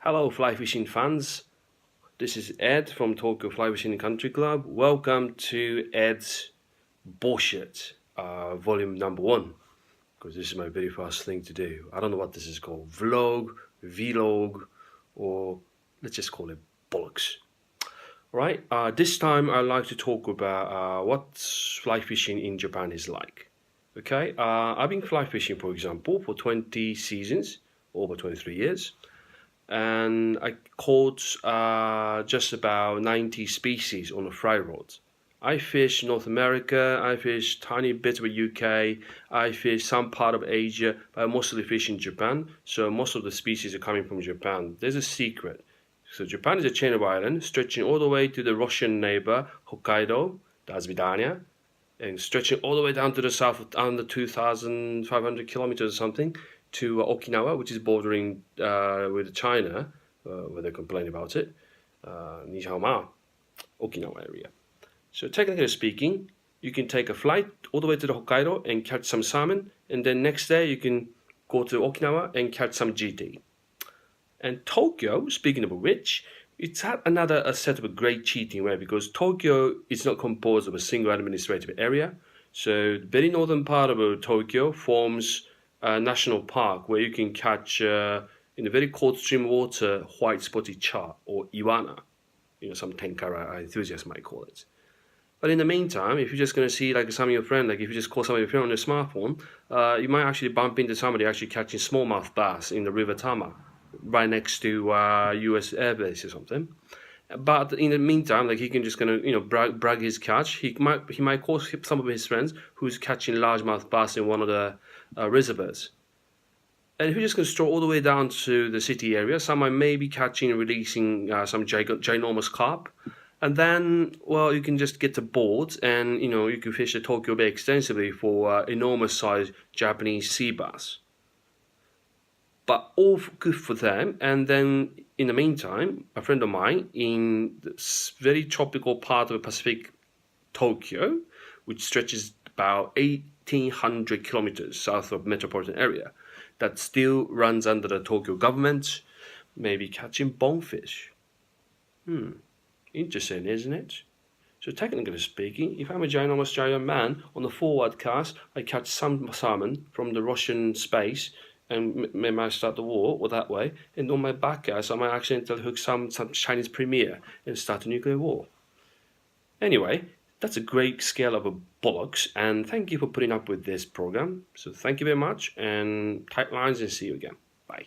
Hello, fly fishing fans. This is Ed from Tokyo Fly Fishing Country Club. Welcome to Ed's Bullshit, volume number 1. Because this is my very first thing to do. I don't know what this is called. Vlog, or let's just call it Bullocks. Right. This time I'd like to talk about what fly fishing in Japan is like. Okay. I've been fly fishing, for example, for 20 seasons, over 23 years. And I caught just about 90 species on a fry rod. I fish North America, I fish tiny bit of UK, I fish some part of Asia, but I mostly fish in Japan, so most of the species are coming from Japan. There's a secret. So Japan is a chain of islands stretching all the way to the Russian neighbor, Hokkaido, that's Vidania, and stretching all the way down to the south, under 2,500 kilometers or something, to Okinawa, which is bordering with China, where they complain about it, Niihama, Okinawa area. So technically speaking, you can take a flight all the way to the Hokkaido and catch some salmon, and then next day you can go to Okinawa and catch some GT. And Tokyo, speaking of which, it's had another set of a great cheating way because Tokyo is not composed of a single administrative area. So the very northern part of Tokyo forms a national park where you can catch in the very cold stream water white spotted char or iwana, some tenkara enthusiasts might call it. But in the meantime, if you're just going to see like some of your friends, like if you just call some of your friends on your smartphone, you might actually bump into somebody actually catching smallmouth bass in the River Tama, right next to U.S. Air Base or something. But in the meantime, like he can just gonna brag his catch. He might call some of his friends who's catching largemouth bass in one of the reservoirs. And if you're just gonna stroll all the way down to the city area, some might maybe catching and releasing some ginormous carp. And then, well, you can just get the board and you can fish the Tokyo Bay extensively for enormous sized Japanese sea bass. But all good for them. And then in the meantime, a friend of mine in this very tropical part of the Pacific, Tokyo, which stretches about 1,800 kilometers south of metropolitan area, that still runs under the Tokyo government, maybe catching bonefish. Interesting, isn't it? So technically speaking, if I'm a ginormous giant man, on the forward cast, I catch some salmon from the Russian space, and might start the war or that way, and on my back cast, I might accidentally hook some Chinese premier and start a nuclear war. Anyway, that's a great scale of a bollocks, and thank you for putting up with this program. So thank you very much, and tight lines, and see you again. Bye.